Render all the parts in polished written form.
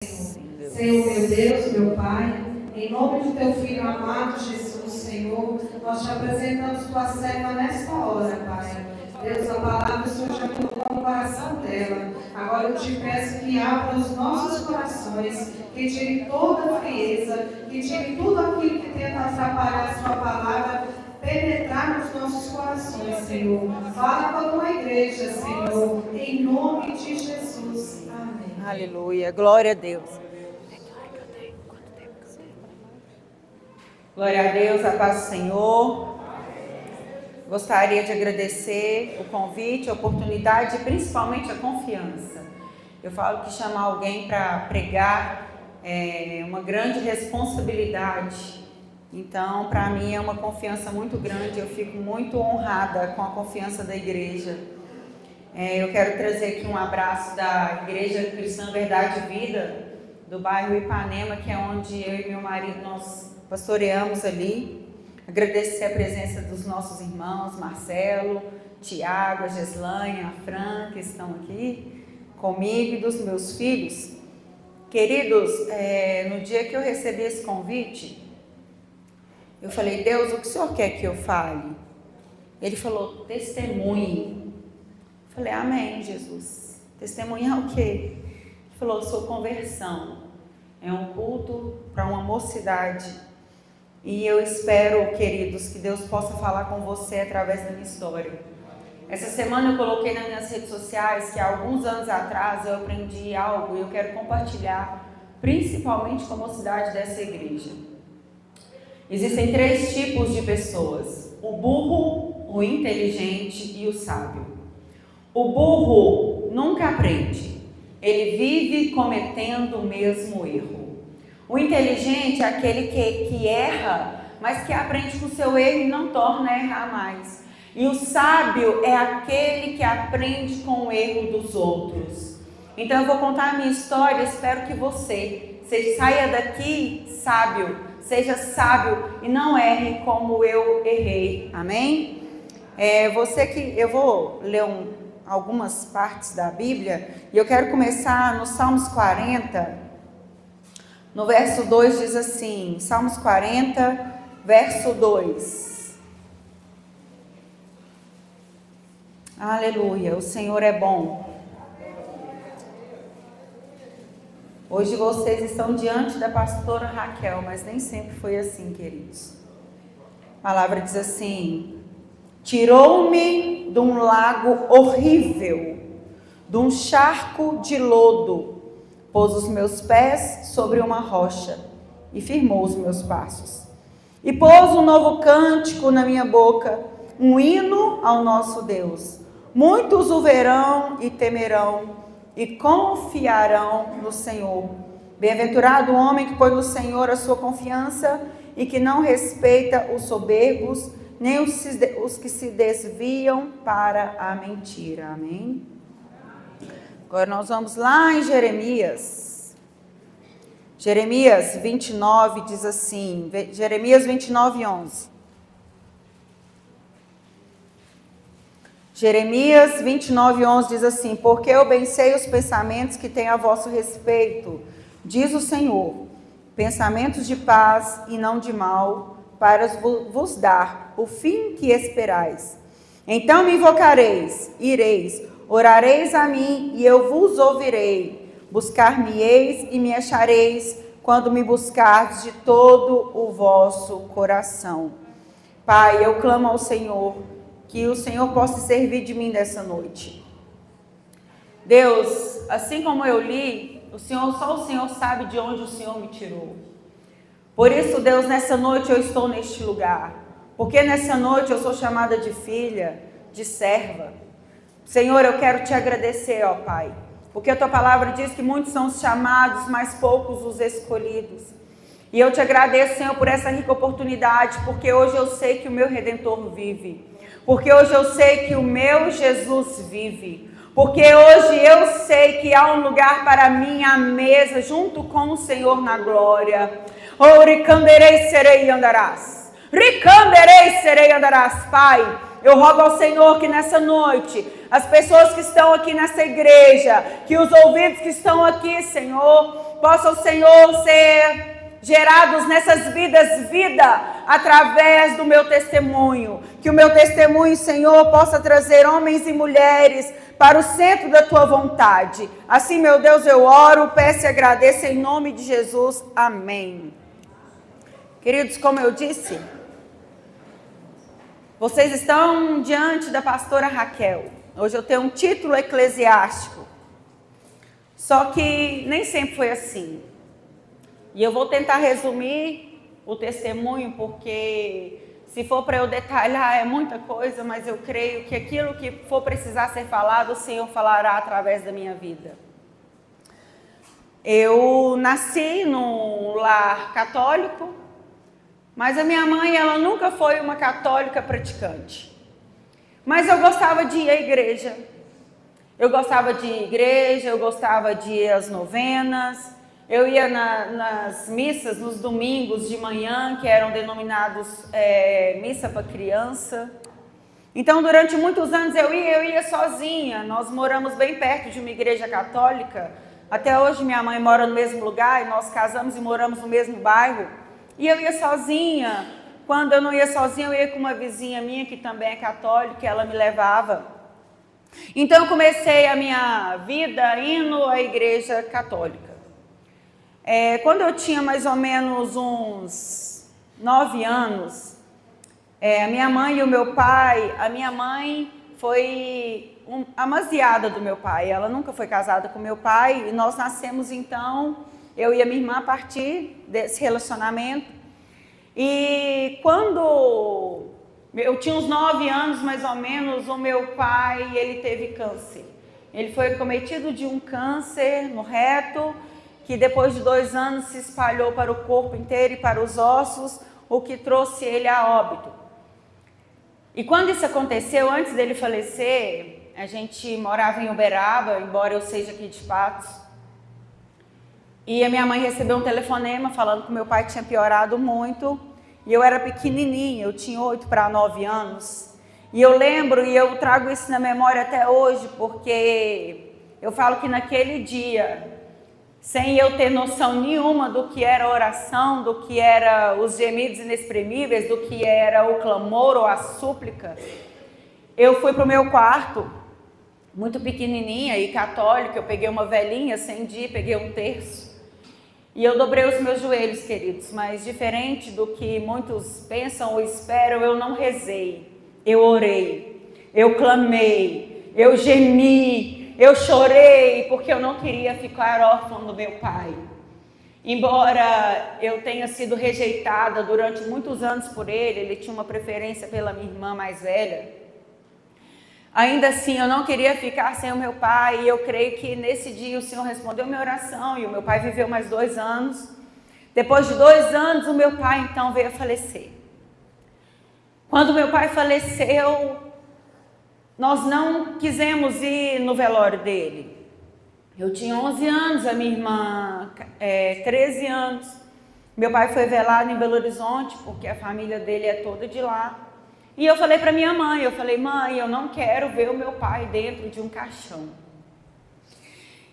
Senhor, meu Deus, meu Pai, em nome de teu Filho amado Jesus, Senhor, nós te apresentamos tua serva nesta hora, Pai. Deus, a palavra o Senhor já colocou no coração dela. Agora eu te peço que abra os nossos corações, que tire toda a frieza, que tire tudo aquilo que tenta atrapalhar a sua palavra, penetrar nos nossos corações, Senhor. Fala com a tua igreja, Senhor, em nome de Jesus. Amém. Aleluia, glória a Deus. Glória a Deus, a paz do Senhor. Gostaria de agradecer o convite, a oportunidade e principalmente a confiança. Eu falo que chamar alguém para pregar é uma grande responsabilidade. Então, para mim é uma confiança muito grande. Eu fico muito honrada com a confiança da igreja. Eu quero trazer aqui um abraço da Igreja Cristã Verdade e Vida, do bairro Ipanema, que é onde eu e meu marido nós pastoreamos ali. Agradecer a presença dos nossos irmãos, Marcelo, Tiago, a Geslaine, a Fran, que estão aqui comigo, e dos meus filhos. Queridos, no dia que eu recebi esse convite, eu falei, Deus, o que o Senhor quer que eu fale? Ele falou, testemunhe. Eu falei, amém, Jesus. Testemunhar o quê? Ele falou, sua conversão. É um culto para uma mocidade. E eu espero, queridos, que Deus possa falar com você através da minha história. Essa semana eu coloquei nas minhas redes sociais que há alguns anos atrás eu aprendi algo e eu quero compartilhar, principalmente com a mocidade dessa igreja. Existem 3 tipos de pessoas: o burro, o inteligente e o sábio. O burro nunca aprende, ele vive cometendo o mesmo erro. O inteligente é aquele que erra, mas que aprende com o seu erro e não torna a errar mais. E o sábio é aquele que aprende com o erro dos outros. Então eu vou contar a minha história, espero que você saia daqui sábio, seja sábio e não erre como eu errei. Amém? Eu vou ler algumas partes da Bíblia e eu quero começar no Salmos 40. No verso 2 diz assim, Salmos 40, verso 2. Aleluia, o Senhor é bom. Hoje vocês estão diante da pastora Raquel, mas nem sempre foi assim, queridos. A palavra diz assim, tirou-me de um lago horrível, de um charco de lodo, pôs os meus pés sobre uma rocha e firmou os meus passos. E pôs um novo cântico na minha boca, um hino ao nosso Deus. Muitos o verão e temerão e confiarão no Senhor. Bem-aventurado o homem que põe no Senhor a sua confiança e que não respeita os soberbos, nem os que se desviam para a mentira. Amém? Agora nós vamos lá em Jeremias. Jeremias 29 diz assim, Jeremias 29, 11. Jeremias 29, 11 diz assim, porque eu bem sei os pensamentos que tenho a vosso respeito, diz o Senhor, pensamentos de paz e não de mal, para vos dar o fim que esperais. Então me invocareis, ireis, orareis a mim e eu vos ouvirei. Buscar-me-eis e me achareis quando me buscardes de todo o vosso coração. Pai, eu clamo ao Senhor, que o Senhor possa servir de mim nessa noite. Deus, assim como eu li, só o Senhor sabe de onde o Senhor me tirou. Por isso, Deus, nessa noite eu estou neste lugar. Porque nessa noite eu sou chamada de filha, de serva. Senhor, eu quero te agradecer, ó Pai, porque a tua palavra diz que muitos são os chamados, mas poucos os escolhidos. E eu te agradeço, Senhor, por essa rica oportunidade, porque hoje eu sei que o meu Redentor vive. Porque hoje eu sei que o meu Jesus vive. Porque hoje eu sei que há um lugar para mim à mesa, junto com o Senhor na glória. Oh, ricanderei serei andarás. Ricanderei serei andarás, Pai. Eu rogo ao Senhor que nessa noite, as pessoas que estão aqui nessa igreja, que os ouvidos que estão aqui, Senhor, possa o Senhor ser gerados nessas vidas, vida através do meu testemunho. Que o meu testemunho, Senhor, possa trazer homens e mulheres para o centro da tua vontade. Assim, meu Deus, eu oro, peço e agradeço em nome de Jesus. Amém. Queridos, como eu disse, vocês estão diante da pastora Raquel. Hoje eu tenho um título eclesiástico. Só que nem sempre foi assim. E eu vou tentar resumir o testemunho, porque se for para eu detalhar é muita coisa, mas eu creio que aquilo que for precisar ser falado, o Senhor falará através da minha vida. Eu nasci num lar católico, mas a minha mãe, ela nunca foi uma católica praticante. Mas eu gostava de ir à igreja. Eu gostava de ir à igreja, eu gostava de ir às novenas. Eu ia nas missas, nos domingos de manhã, que eram denominados missa para criança. Então, durante muitos anos eu ia sozinha. Nós moramos bem perto de uma igreja católica. Até hoje minha mãe mora no mesmo lugar e nós casamos e moramos no mesmo bairro. E eu ia sozinha. Quando eu não ia sozinha, eu ia com uma vizinha minha que também é católica, ela me levava. Então, eu comecei a minha vida indo à igreja católica. Quando eu tinha mais ou menos uns 9 anos, a minha mãe e o meu pai, a minha mãe foi a amaziada do meu pai, ela nunca foi casada com meu pai, e nós nascemos então, eu e a minha irmã, a partir desse relacionamento. E quando eu tinha uns 9 anos mais ou menos, o meu pai, ele teve câncer. Ele foi acometido de um câncer no reto, que depois de 2 anos se espalhou para o corpo inteiro e para os ossos, o que trouxe ele a óbito. E quando isso aconteceu, antes dele falecer, a gente morava em Uberaba, embora eu seja aqui de Patos, e a minha mãe recebeu um telefonema falando que meu pai tinha piorado muito, e eu era pequenininha, eu tinha 8 para 9 anos, e eu lembro, e eu trago isso na memória até hoje, porque eu falo que naquele dia, sem eu ter noção nenhuma do que era oração, do que era os gemidos inexprimíveis, do que era o clamor ou a súplica, eu fui para o meu quarto, muito pequenininha e católica, eu peguei uma velinha, acendi, peguei um terço, e eu dobrei os meus joelhos, queridos, mas diferente do que muitos pensam ou esperam, eu não rezei, eu orei, eu clamei, eu gemi, eu chorei porque eu não queria ficar órfã do meu pai. Embora eu tenha sido rejeitada durante muitos anos por ele tinha uma preferência pela minha irmã mais velha. Ainda assim, eu não queria ficar sem o meu pai, e eu creio que nesse dia o Senhor respondeu minha oração, e o meu pai viveu mais 2 anos. Depois de 2 anos, o meu pai então veio a falecer. Quando meu pai faleceu, nós não quisemos ir no velório dele. Eu tinha 11 anos, a minha irmã 13 anos. Meu pai foi velado em Belo Horizonte, porque a família dele é toda de lá. E eu falei para minha mãe, mãe, eu não quero ver o meu pai dentro de um caixão.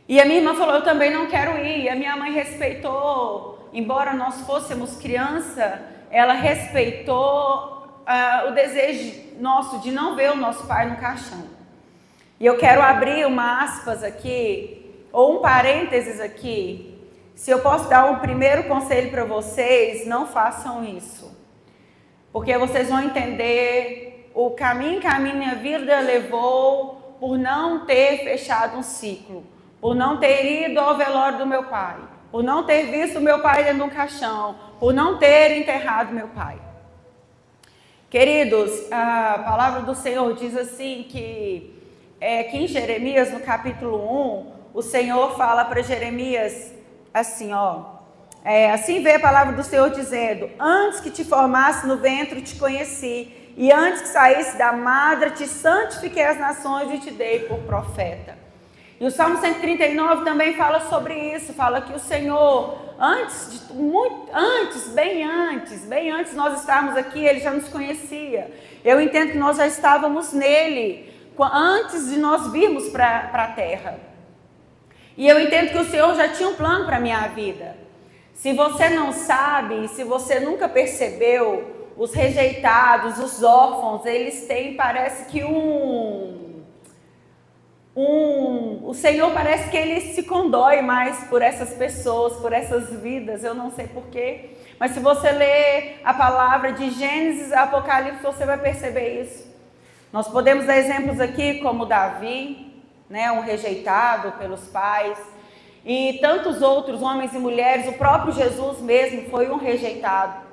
E a minha irmã falou, eu também não quero ir. E a minha mãe respeitou, embora nós fôssemos criança, ela respeitou o desejo nosso de não ver o nosso pai no caixão. E eu quero abrir uma aspas aqui, ou um parênteses aqui. Se eu posso dar um primeiro conselho para vocês, não façam isso. Porque vocês vão entender o caminho que a minha vida levou por não ter fechado um ciclo, por não ter ido ao velório do meu pai, por não ter visto o meu pai dentro de um caixão, por não ter enterrado meu pai. Queridos, a palavra do Senhor diz assim que em Jeremias, no capítulo 1, o Senhor fala para Jeremias assim, assim vê a palavra do Senhor dizendo, antes que te formasse no ventre te conheci, e antes que saísse da madre te santifiquei as nações e te dei por profeta. E o Salmo 139 também fala sobre isso, fala que o Senhor, bem antes nós estarmos aqui, Ele já nos conhecia. Eu entendo que nós já estávamos nele, antes de nós virmos para a terra. E eu entendo que o Senhor já tinha um plano para a minha vida. Se você não sabe, se você nunca percebeu, os rejeitados, os órfãos, eles têm, parece que o Senhor parece que Ele se condói mais por essas pessoas, por essas vidas, eu não sei porquê. Mas se você ler a palavra de Gênesis a Apocalipse, você vai perceber isso. Nós podemos dar exemplos aqui como Davi, né, um rejeitado pelos pais, e tantos outros homens e mulheres, o próprio Jesus mesmo foi um rejeitado.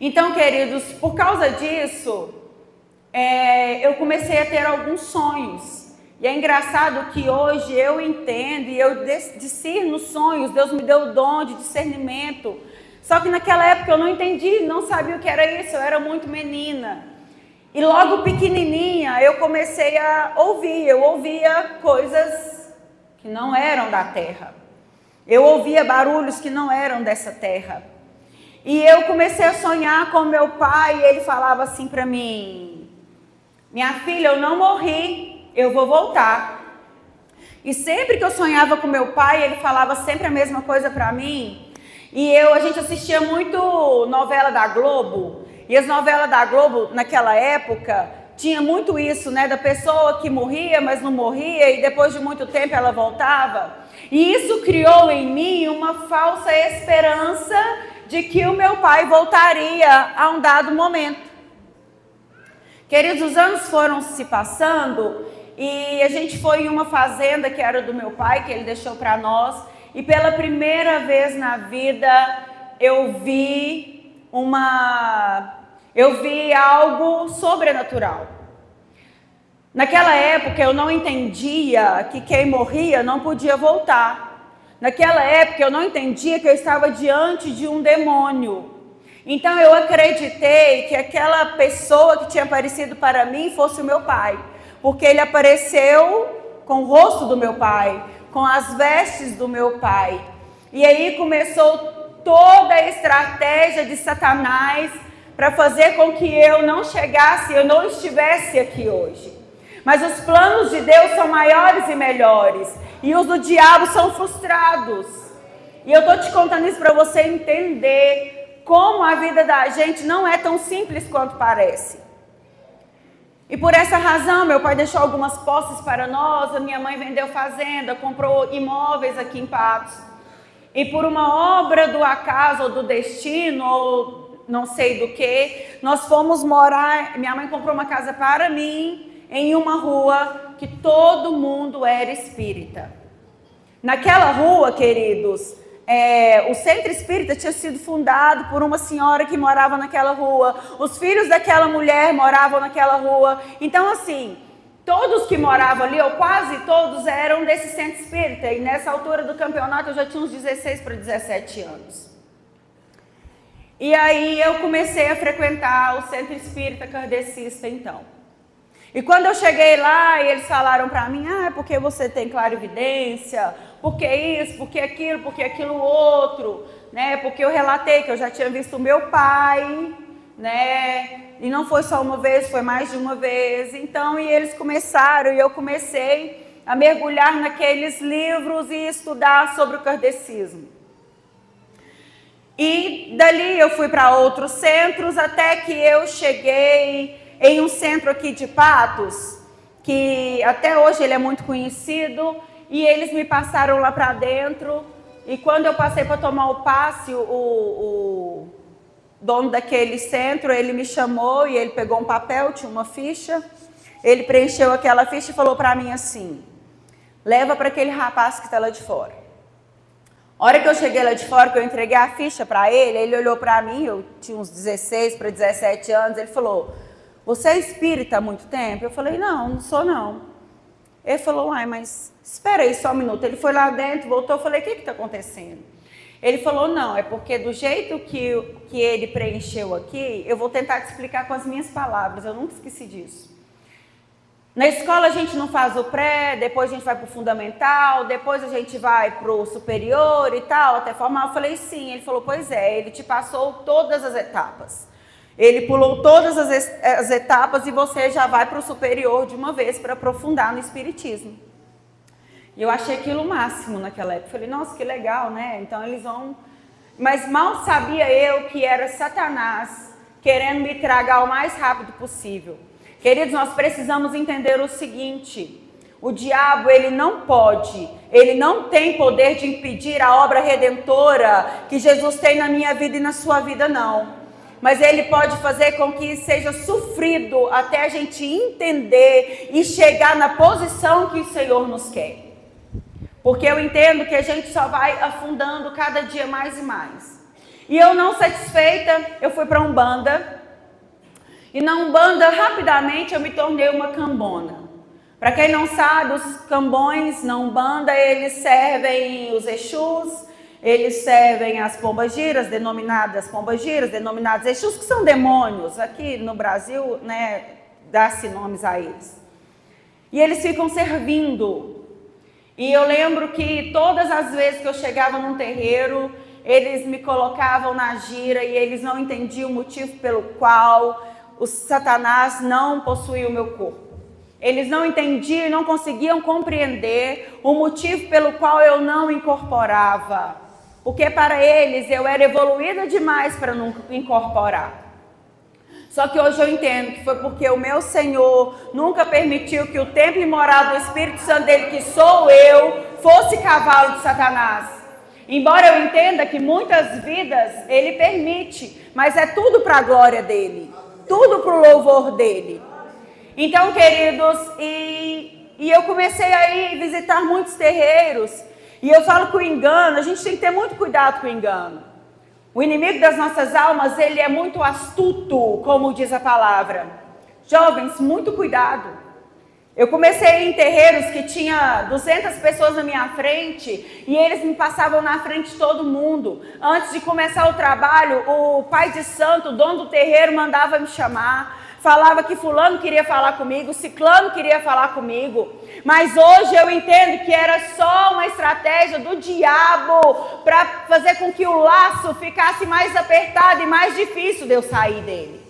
Então, queridos, por causa disso, eu comecei a ter alguns sonhos. E é engraçado que hoje eu entendo e eu discerno sonhos, Deus me deu o dom de discernimento. Só que naquela época eu não entendi, não sabia o que era isso, eu era muito menina. E logo pequenininha eu comecei a ouvir, eu ouvia coisas que não eram da terra. Eu ouvia barulhos que não eram dessa terra. E eu comecei a sonhar com meu pai e ele falava assim para mim: minha filha, eu não morri. Eu vou voltar. E sempre que eu sonhava com meu pai, ele falava sempre a mesma coisa para mim. E a gente assistia muito novela da Globo. E as novelas da Globo, naquela época, tinha muito isso, né? Da pessoa que morria, mas não morria. E depois de muito tempo ela voltava. E isso criou em mim uma falsa esperança de que o meu pai voltaria a um dado momento. Queridos, os anos foram se passando. E a gente foi em uma fazenda que era do meu pai, que ele deixou para nós. E pela primeira vez na vida eu vi algo sobrenatural. Naquela época eu não entendia que quem morria não podia voltar. Naquela época eu não entendia que eu estava diante de um demônio. Então eu acreditei que aquela pessoa que tinha aparecido para mim fosse o meu pai. Porque ele apareceu com o rosto do meu pai, com as vestes do meu pai. E aí começou toda a estratégia de Satanás para fazer com que eu não chegasse, eu não estivesse aqui hoje. Mas os planos de Deus são maiores e melhores. E os do diabo são frustrados. E eu estou te contando isso para você entender como a vida da gente não é tão simples quanto parece. E por essa razão, meu pai deixou algumas posses para nós, a minha mãe vendeu fazenda, comprou imóveis aqui em Patos. E por uma obra do acaso ou do destino, ou não sei do que, nós fomos morar, minha mãe comprou uma casa para mim, em uma rua que todo mundo era espírita. Naquela rua, queridos, o centro espírita tinha sido fundado por uma senhora que morava naquela rua. Os filhos daquela mulher moravam naquela rua. Então, assim, todos que moravam ali, ou quase todos, eram desse centro espírita. E nessa altura do campeonato eu já tinha uns 16 para 17 anos. E aí eu comecei a frequentar o centro espírita kardecista, então. E quando eu cheguei lá, eles falaram para mim: é porque você tem clarividência, porque isso, porque aquilo outro, né? Porque eu relatei que eu já tinha visto o meu pai, né? E não foi só uma vez, foi mais de uma vez. Então, e eles começaram, e eu comecei a mergulhar naqueles livros e estudar sobre o kardecismo. E dali eu fui para outros centros, até que eu cheguei em um centro aqui de Patos, que até hoje ele é muito conhecido, e eles me passaram lá para dentro, e quando eu passei para tomar o passe, o dono daquele centro, ele me chamou e ele pegou um papel, tinha uma ficha, ele preencheu aquela ficha e falou para mim assim: leva para aquele rapaz que está lá de fora. A hora que eu cheguei lá de fora, que eu entreguei a ficha para ele, ele olhou para mim, eu tinha uns 16 para 17 anos, ele falou: você é espírita há muito tempo? Eu falei: não sou não. Ele falou: uai, mas espera aí só um minuto. Ele foi lá dentro, voltou, eu falei: o que está acontecendo? Ele falou: não, é porque do jeito que ele preencheu aqui, eu vou tentar te explicar com as minhas palavras, eu nunca esqueci disso. Na escola a gente não faz o pré, depois a gente vai para o fundamental, depois a gente vai para o superior e tal, até formal. Eu falei: sim. Ele falou: pois é, ele te passou todas as etapas. Ele pulou todas as etapas e você já vai para o superior de uma vez para aprofundar no espiritismo. E eu achei aquilo o máximo naquela época. Falei, nossa, que legal, né? Então eles vão... Mas mal sabia eu que era Satanás querendo me tragar o mais rápido possível. Queridos, nós precisamos entender o seguinte: o diabo, ele não pode, ele não tem poder de impedir a obra redentora que Jesus tem na minha vida e na sua vida, não. Mas ele pode fazer com que seja sofrido até a gente entender e chegar na posição que o Senhor nos quer. Porque eu entendo que a gente só vai afundando cada dia mais e mais. E eu não satisfeita, eu fui para Umbanda. E na Umbanda, rapidamente, eu me tornei uma cambona. Para quem não sabe, os cambões na Umbanda, eles servem os Exus, eles servem as pombagiras, denominadas pombagiras, denominados Exus, que são demônios. Aqui no Brasil, né, dá-se nomes a eles. E eles ficam servindo. E eu lembro que todas as vezes que eu chegava num terreiro, eles me colocavam na gira e eles não entendiam o motivo pelo qual o Satanás não possuía o meu corpo. Eles não entendiam e não conseguiam compreender o motivo pelo qual eu não incorporava. Porque para eles eu era evoluída demais para não incorporar. Só que hoje eu entendo que foi porque o meu Senhor nunca permitiu que o templo e morada do Espírito Santo dele, que sou eu, fosse cavalo de Satanás. Embora eu entenda que muitas vidas ele permite, mas é tudo para a glória dele, tudo para o louvor dele. Então, queridos, e eu comecei a ir visitar muitos terreiros, e eu falo que o engano, a gente tem que ter muito cuidado com o engano. O inimigo das nossas almas, ele é muito astuto, como diz a palavra. Jovens, muito cuidado. Eu comecei em terreiros que tinha 200 pessoas na minha frente e eles me passavam na frente de todo mundo. Antes de começar o trabalho, o pai de santo, o dono do terreiro, mandava me chamar. Falava que fulano queria falar comigo, ciclano queria falar comigo. Mas hoje eu entendo que era só uma estratégia do diabo para fazer com que o laço ficasse mais apertado e mais difícil de eu sair dele.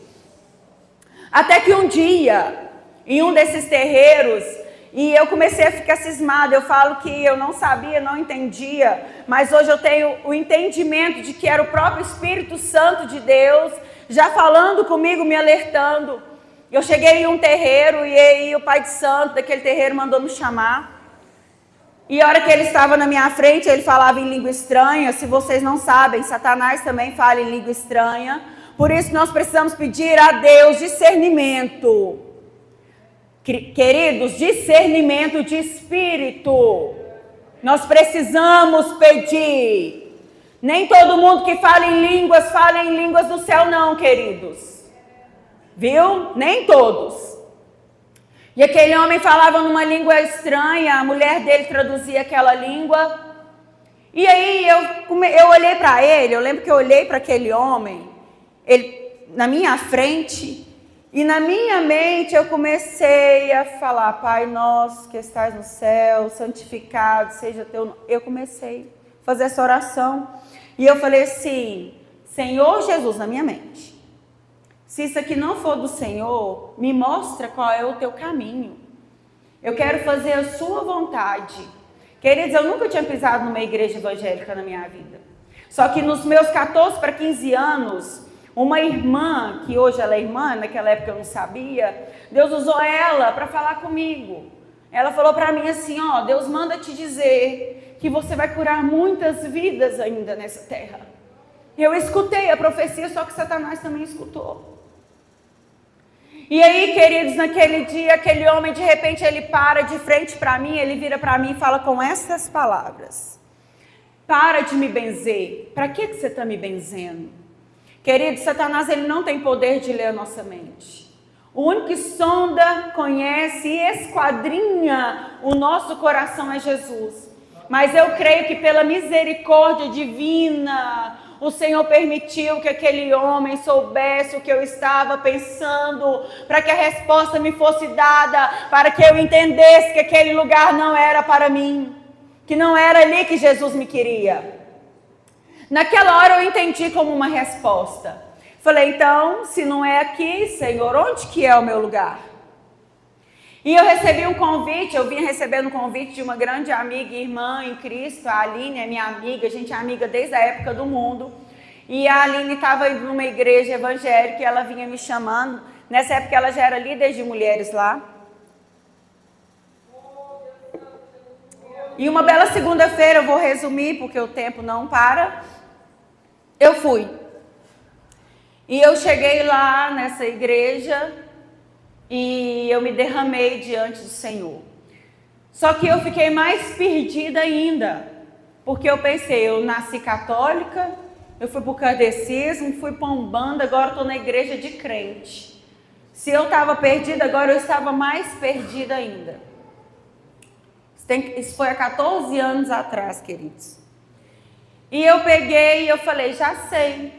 Até que um dia, em um desses terreiros, e eu comecei a ficar cismada. Eu falo que eu não sabia, não entendia, mas hoje eu tenho o entendimento de que era o próprio Espírito Santo de Deus já falando comigo, me alertando. Eu cheguei em um terreiro e aí o pai de santo daquele terreiro mandou me chamar. E a hora que ele estava na minha frente, ele falava em língua estranha. Se vocês não sabem, Satanás também fala em língua estranha. Por isso nós precisamos pedir a Deus discernimento. Queridos, discernimento de espírito. Nós precisamos pedir. Nem todo mundo que fala em línguas do céu não, queridos. Viu? Nem todos. E aquele homem falava numa língua estranha, a mulher dele traduzia aquela língua. E aí eu olhei para ele, eu lembro que eu olhei para aquele homem, ele na minha frente, e na minha mente eu comecei a falar: Pai nosso que estás no céu, santificado seja teu nome. Eu comecei a fazer essa oração. E eu falei assim: Senhor Jesus, na minha mente, se isso aqui não for do Senhor, me mostra qual é o teu caminho. Eu quero fazer a sua vontade. Queridos, eu nunca tinha pisado numa igreja evangélica na minha vida. Só que nos meus 14 para 15 anos, uma irmã, que hoje ela é irmã, naquela época eu não sabia, Deus usou ela para falar comigo. Ela falou para mim assim: ó, Deus manda te dizer que você vai curar muitas vidas ainda nessa terra. Eu escutei a profecia, só que Satanás também escutou. E aí, queridos, naquele dia, aquele homem, de repente, ele para de frente para mim, ele vira para mim e fala com essas palavras: para de me benzer. Para que você está me benzendo? Queridos, Satanás, ele não tem poder de ler a nossa mente. O único que sonda, conhece e esquadrinha o nosso coração é Jesus. Mas eu creio que pela misericórdia divina, o Senhor permitiu que aquele homem soubesse o que eu estava pensando, para que a resposta me fosse dada, para que eu entendesse que aquele lugar não era para mim, que não era ali que Jesus me queria. Naquela hora eu entendi como uma resposta. Falei: então, se não é aqui, Senhor, onde que é o meu lugar? E eu recebi um convite, eu vinha recebendo um convite de uma grande amiga e irmã em Cristo, a Aline é minha amiga, a gente é amiga desde a época do mundo. E a Aline estava indo numa igreja evangélica e ela vinha me chamando. Nessa época ela já era líder de mulheres lá. E uma bela segunda-feira, eu vou resumir porque o tempo não para, eu fui. E eu cheguei lá nessa igreja e eu me derramei diante do Senhor. Só que eu fiquei mais perdida ainda, porque eu pensei, eu nasci católica, eu fui para o catecismo, fui para Umbanda, agora estou na igreja de crente. Se eu estava perdida, agora eu estava mais perdida ainda. Isso foi há 14 anos atrás, queridos. E eu peguei e eu falei, já sei.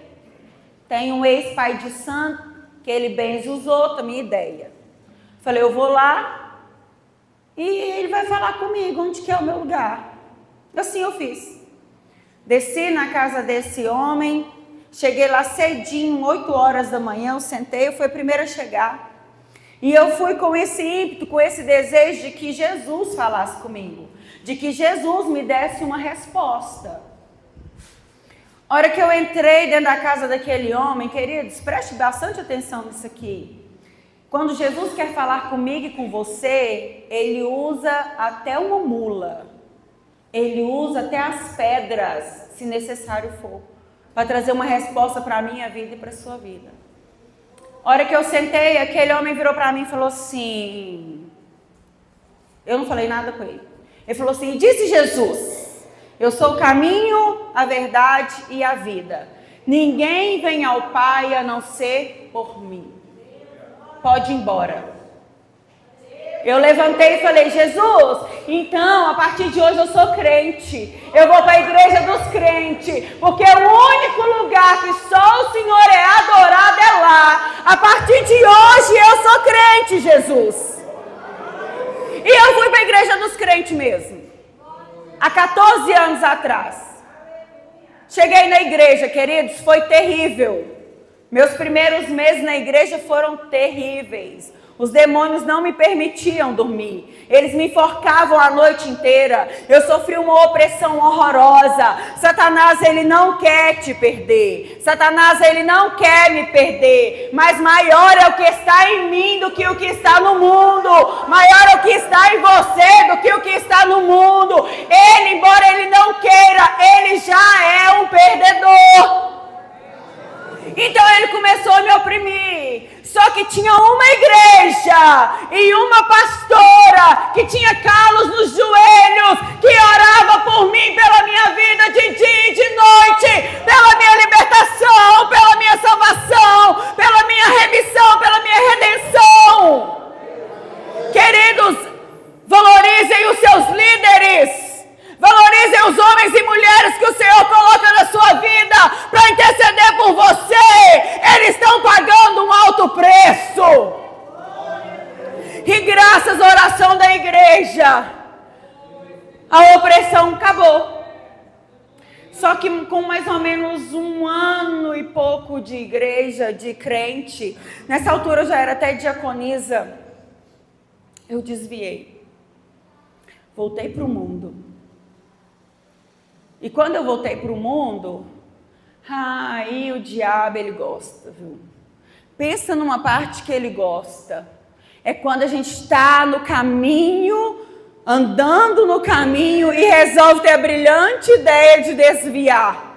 Tem um ex-pai de santo, que ele benze os outros, a minha ideia. Falei, eu vou lá e ele vai falar comigo onde que é o meu lugar. Assim eu fiz. Desci na casa desse homem, cheguei lá cedinho, 8 horas da manhã, eu sentei, eu fui a primeira a chegar. E eu fui com esse ímpeto, com esse desejo de que Jesus falasse comigo, de que Jesus me desse uma resposta. A hora que eu entrei dentro da casa daquele homem, queridos, preste bastante atenção nisso aqui. Quando Jesus quer falar comigo e com você, ele usa até uma mula. Ele usa até as pedras, se necessário for, para trazer uma resposta para a minha vida e para a sua vida. A hora que eu sentei, aquele homem virou para mim e falou assim... Eu não falei nada com ele. Ele falou assim, disse Jesus, eu sou o caminho, a verdade e a vida. Ninguém vem ao Pai a não ser por mim. Pode ir embora. Eu levantei e falei, Jesus, então, a partir de hoje eu sou crente. Eu vou para a igreja dos crentes, porque o único lugar que só o Senhor é adorado é lá. A partir de hoje eu sou crente, Jesus. E eu fui para a igreja dos crentes mesmo. Há 14 anos atrás. Cheguei na igreja, queridos, foi terrível. Meus primeiros meses na igreja foram terríveis. Os demônios não me permitiam dormir. Eles me enforcavam a noite inteira. Eu sofri uma opressão horrorosa. Satanás, ele não quer te perder. Satanás, ele não quer me perder. Mas maior é o que está em mim do que o que está no mundo. Maior é o que está em você do que o que está no mundo. Ele, embora ele não queira, ele já é um perdedor. Então ele começou a me oprimir. Só que tinha uma igreja e uma pastora que tinha calos nos joelhos, que orava por mim, pela minha vida de dia e de noite, pela minha libertação, pela minha salvação, pela minha remissão, pela minha redenção. Queridos, valorizem os seus líderes. Valorizem os homens e mulheres que o Senhor coloca na sua vida para interceder por você. Eles estão pagando um alto preço. E graças à oração da igreja, a opressão acabou. Só que com mais ou menos 1 ano e pouco de igreja, de crente, nessa altura eu já era até diaconisa, eu desviei. Voltei para o mundo. E quando eu voltei para o mundo, aí o diabo, ele gosta, viu? Pensa numa parte que ele gosta. É quando a gente está no caminho, andando no caminho e resolve ter a brilhante ideia de desviar.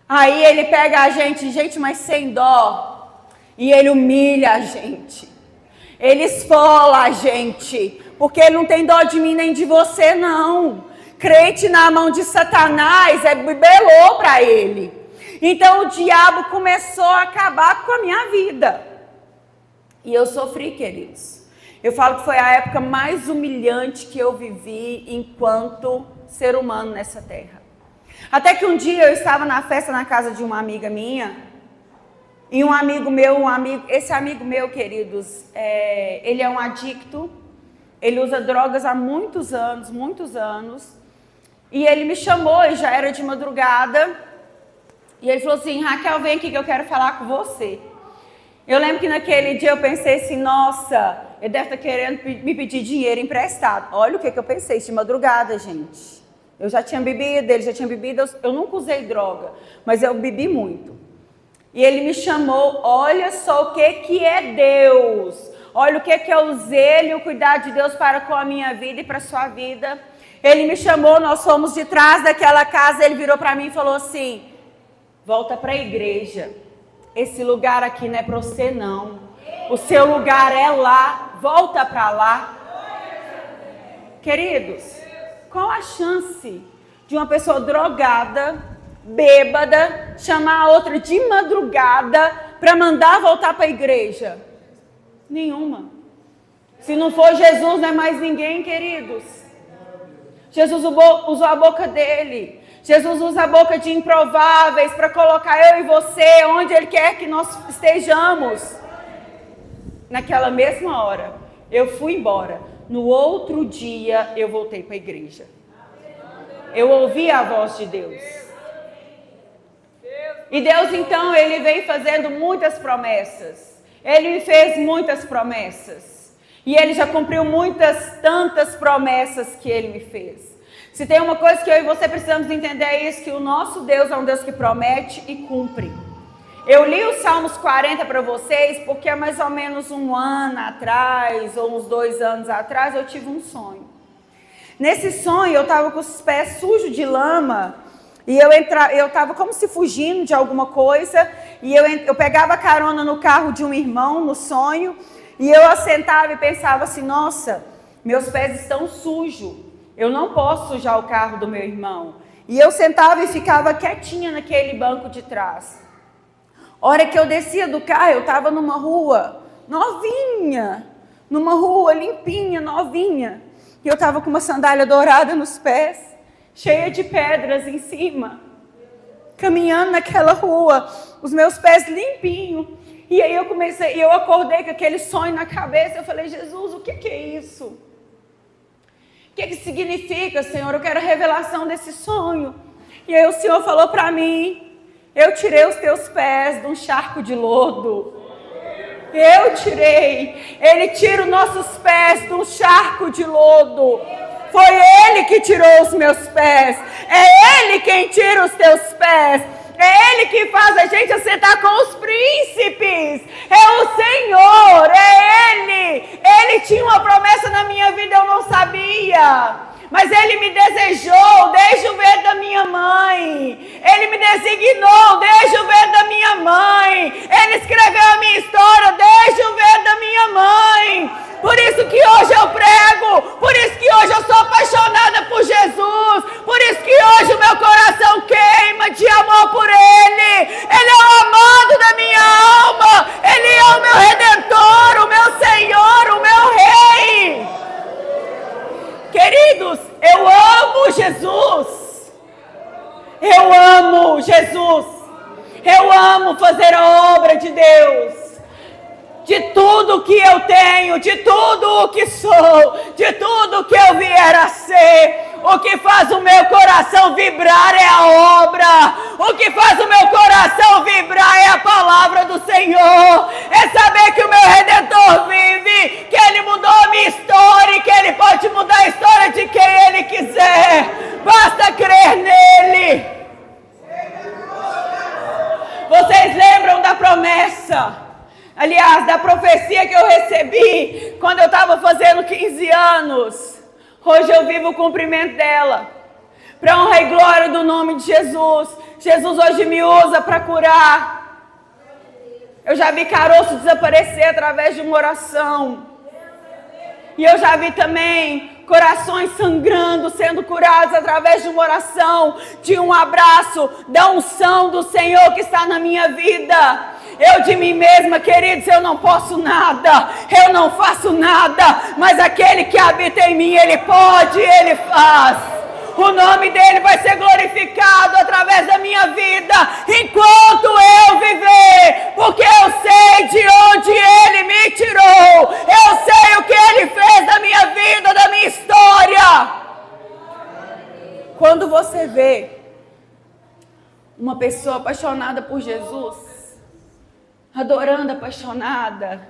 Aí ele pega a gente, mas sem dó, e ele humilha a gente. Ele esfola a gente, porque ele não tem dó de mim nem de você, não. Crente na mão de Satanás é bibelô para ele. Então o diabo começou a acabar com a minha vida. E eu sofri, queridos. Eu falo que foi a época mais humilhante que eu vivi enquanto ser humano nessa terra. Até que um dia eu estava na festa na casa de uma amiga minha. E um amigo meu, esse amigo meu, queridos, ele é um adicto. Ele usa drogas há muitos anos. E ele me chamou, e já era de madrugada, e ele falou assim, Raquel, vem aqui que eu quero falar com você. Eu lembro que naquele dia eu pensei assim, nossa, ele deve estar querendo me pedir dinheiro emprestado. Olha o que eu pensei de madrugada, gente. Eu já tinha bebido, ele já tinha bebido, eu nunca usei droga, mas eu bebi muito. E ele me chamou, olha só o que é Deus. Olha o que é o zelo e o cuidado de Deus para com a minha vida e para a sua vida. Ele me chamou, nós fomos de trás daquela casa, ele virou para mim e falou assim, volta para a igreja. Esse lugar aqui não é para você não. O seu lugar é lá, volta para lá. Queridos, qual a chance de uma pessoa drogada, bêbada, chamar a outra de madrugada para mandar voltar para a igreja? Nenhuma. Se não for Jesus, não é mais ninguém, queridos. Jesus usou a boca dele. Jesus usa a boca de improváveis para colocar eu e você onde Ele quer que nós estejamos. Naquela mesma hora, eu fui embora. No outro dia, eu voltei para a igreja. Eu ouvi a voz de Deus. E Deus, então, Ele vem fazendo muitas promessas. Ele me fez muitas promessas. E Ele já cumpriu tantas promessas que Ele me fez. Se tem uma coisa que eu e você precisamos entender é isso, que o nosso Deus é um Deus que promete e cumpre. Eu li os Salmos 40 para vocês porque há mais ou menos um ano atrás, ou uns 2 anos atrás, eu tive um sonho. Nesse sonho eu estava com os pés sujos de lama e eu estava como se fugindo de alguma coisa e eu pegava carona no carro de um irmão no sonho e eu assentava e pensava assim, nossa, meus pés estão sujos. Eu não posso sujar o carro do meu irmão. E eu sentava e ficava quietinha naquele banco de trás. A hora que eu descia do carro, eu estava numa rua novinha. Numa rua limpinha, novinha. E eu estava com uma sandália dourada nos pés, cheia de pedras em cima. Caminhando naquela rua, os meus pés limpinhos. E aí eu acordei com aquele sonho na cabeça. Eu falei, Jesus, o que é isso? O que significa, Senhor? Eu quero a revelação desse sonho. E aí o Senhor falou para mim, eu tirei os teus pés de um charco de lodo. Eu tirei. Ele tira os nossos pés de um charco de lodo. Foi Ele que tirou os meus pés. É Ele quem tira os teus pés. É Ele que faz a gente assentar com os príncipes. É o Senhor, é Ele. Ele tinha uma promessa na minha vida, eu não sabia. Mas Ele me desejou desde o ventre da minha mãe. Ele me designou desde o ventre da minha mãe. Ele escreveu a minha história desde o ventre da minha mãe. Por isso que hoje eu prego. Por isso que hoje eu sou apaixonada por Jesus. Por isso que hoje o meu coração queima de amor por Ele. Ele é o amado da minha alma. Ele é o meu Redentor, o meu Senhor, o meu Rei. Queridos, eu amo Jesus. Eu amo Jesus. Eu amo fazer a obra de Deus. De tudo que eu tenho, de tudo o que sou, de tudo que eu vier a ser, o que faz o meu coração vibrar é a obra, o que faz o meu coração vibrar é a palavra do Senhor, é saber que o meu Redentor vive, que Ele mudou a minha história e que Ele pode mudar a história de quem Ele quiser, basta crer nele. Vocês lembram da promessa? Aliás, da profecia que eu recebi quando eu estava fazendo 15 anos. Hoje eu vivo o cumprimento dela. Para honra e glória do nome de Jesus. Jesus hoje me usa para curar. Eu já vi caroço desaparecer através de uma oração. E eu já vi também corações sangrando, sendo curados através de uma oração, de um abraço, da unção do Senhor que está na minha vida. Eu de mim mesma, queridos, eu não posso nada, eu não faço nada, mas aquele que habita em mim, Ele pode, Ele faz. O nome dEle vai ser glorificado através da minha vida, enquanto eu viver, porque eu sei de onde Ele me tirou, eu sei o que Ele fez da minha vida, da minha história. Quando você vê uma pessoa apaixonada por Jesus, adorando apaixonada,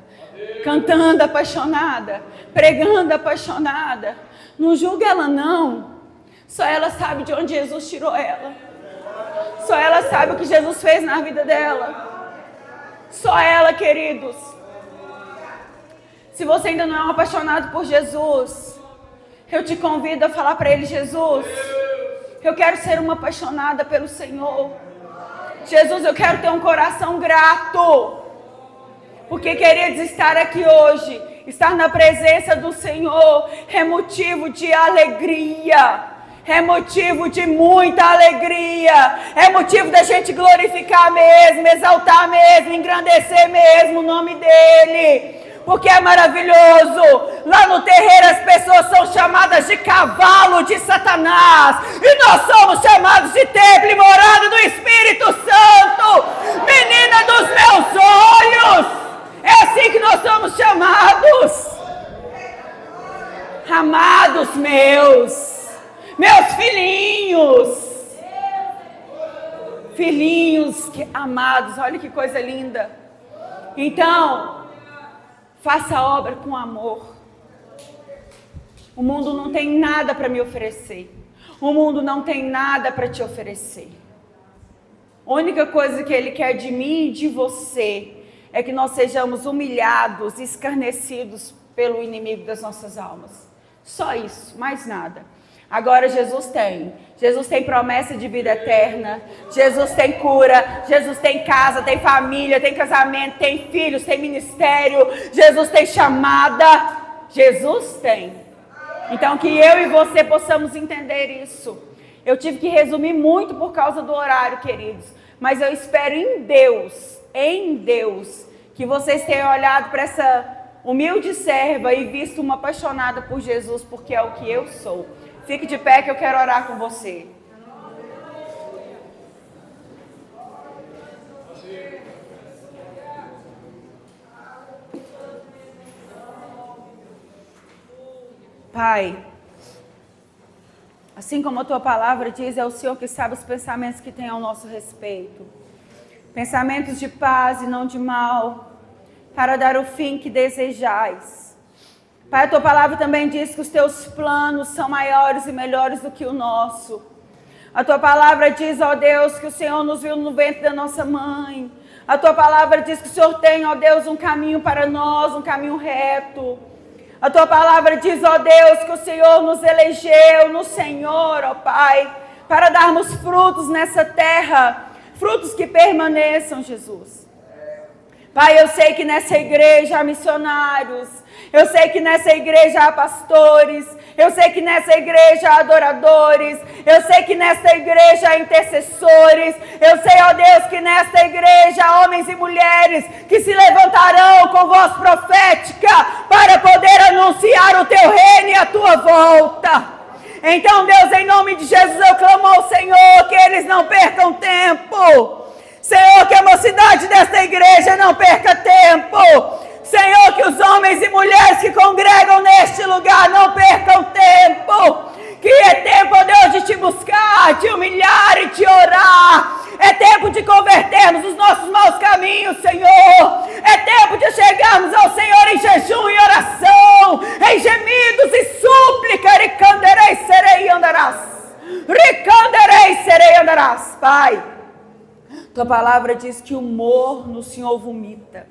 cantando apaixonada, pregando apaixonada. Não julga ela não. Só ela sabe de onde Jesus tirou ela. Só ela sabe o que Jesus fez na vida dela. Só ela, queridos. Se você ainda não é um apaixonado por Jesus, eu te convido a falar para Ele: Jesus, eu quero ser uma apaixonada pelo Senhor. Jesus, eu quero ter um coração grato. Porque, queridos, estar aqui hoje, estar na presença do Senhor, é motivo de alegria. É motivo de muita alegria. É motivo da gente glorificar mesmo, exaltar mesmo, engrandecer mesmo o nome dEle. Porque é maravilhoso. Lá no terreiro as pessoas são chamadas de cavalo de Satanás. E nós somos chamados de templo e morada do Espírito Santo. Menina dos meus olhos. É assim que nós somos chamados. Amados meus filhinhos. Filhinhos amados. Olha que coisa linda. Então, faça a obra com amor. O mundo não tem nada para me oferecer. O mundo não tem nada para te oferecer. A única coisa que Ele quer de mim e de você é que nós sejamos humilhados, escarnecidos pelo inimigo das nossas almas. Só isso, mais nada. Agora Jesus tem promessa de vida eterna, Jesus tem cura, Jesus tem casa, tem família, tem casamento, tem filhos, tem ministério, Jesus tem chamada, Jesus tem. Então que eu e você possamos entender isso. Eu tive que resumir muito por causa do horário, queridos, mas eu espero em Deus, que vocês tenham olhado para essa humilde serva e visto uma apaixonada por Jesus, porque é o que eu sou. Fique de pé que eu quero orar com você. Pai, assim como a Tua palavra diz, é o Senhor que sabe os pensamentos que tem ao nosso respeito. Pensamentos de paz e não de mal, para dar o fim que desejais. Pai, a Tua palavra também diz que os Teus planos são maiores e melhores do que o nosso. A Tua palavra diz, ó Deus, que o Senhor nos viu no ventre da nossa mãe. A Tua palavra diz que o Senhor tem, ó Deus, um caminho para nós, um caminho reto. A Tua palavra diz, ó Deus, que o Senhor nos elegeu no Senhor, ó Pai, para darmos frutos nessa terra, frutos que permaneçam, Jesus. Pai, eu sei que nessa igreja há missionários, eu sei que nessa igreja há pastores, eu sei que nessa igreja há adoradores, eu sei que nessa igreja há intercessores, eu sei, ó Deus, que nesta igreja há homens e mulheres que se levantarão com voz profética para poder anunciar o Teu reino e a Tua volta. Então, Deus, em nome de Jesus, eu clamo ao Senhor que eles não percam tempo. Senhor, que a mocidade desta igreja não perca tempo. Senhor, que os homens e mulheres que congregam neste lugar não percam tempo. Que é tempo, ó Deus, de Te buscar, de humilhar e de orar. É tempo de convertermos os nossos maus caminhos, Senhor. É tempo de chegarmos ao Senhor em jejum e oração, em gemidos e súplica. Ricanderei, serei, andarás. Ricanderei, serei, andarás. Pai, Tua palavra diz que o morno o Senhor vomita.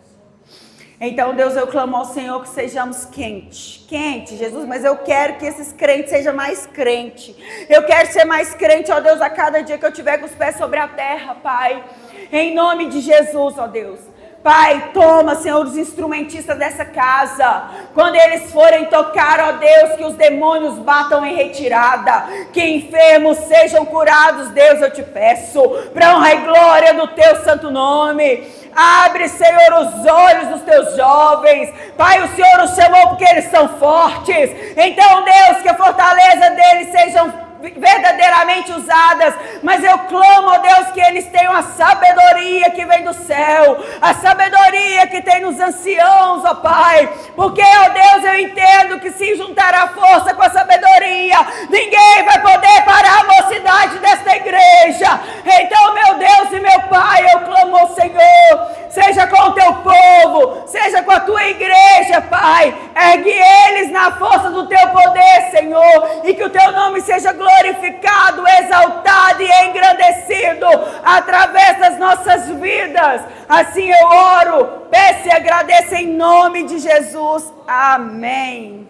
Então, Deus, eu clamo ao Senhor que sejamos quente, Jesus, mas eu quero que esses crentes sejam mais crentes. Eu quero ser mais crente, ó Deus, a cada dia que eu tiver com os pés sobre a terra, Pai. Em nome de Jesus, ó Deus. Pai, toma, Senhor, os instrumentistas dessa casa. Quando eles forem tocar, ó Deus, que os demônios batam em retirada. Que enfermos sejam curados, Deus, eu te peço. Para honra e glória do Teu santo nome. Abre, Senhor, os olhos dos Teus jovens. Pai, o Senhor os chamou porque eles são fortes. Então, Deus, que a fortaleza deles sejam verdadeiramente usadas, mas eu clamo, ó Deus, que eles tenham a sabedoria que vem do céu, a sabedoria que tem nos anciãos, ó Pai, porque, ó Deus, eu entendo que se juntar a força com a sabedoria, ninguém vai poder parar a mocidade desta igreja. Então, meu Deus e meu Pai, eu clamo ao Senhor, seja com o Teu teu povo, seja com a tua igreja, Pai. Ergue eles na força do teu poder, Senhor, e que o teu nome seja glorificado, exaltado e engrandecido através das nossas vidas. Assim eu oro, peço e agradeço em nome de Jesus. Amém.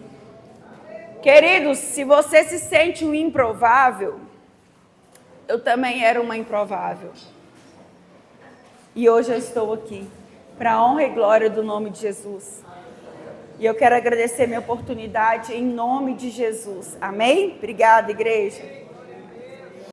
Queridos, se você se sente um improvável, eu também era uma improvável. E hoje eu estou aqui, para a honra e glória do nome de Jesus. E eu quero agradecer minha oportunidade em nome de Jesus. Amém? Obrigada, igreja.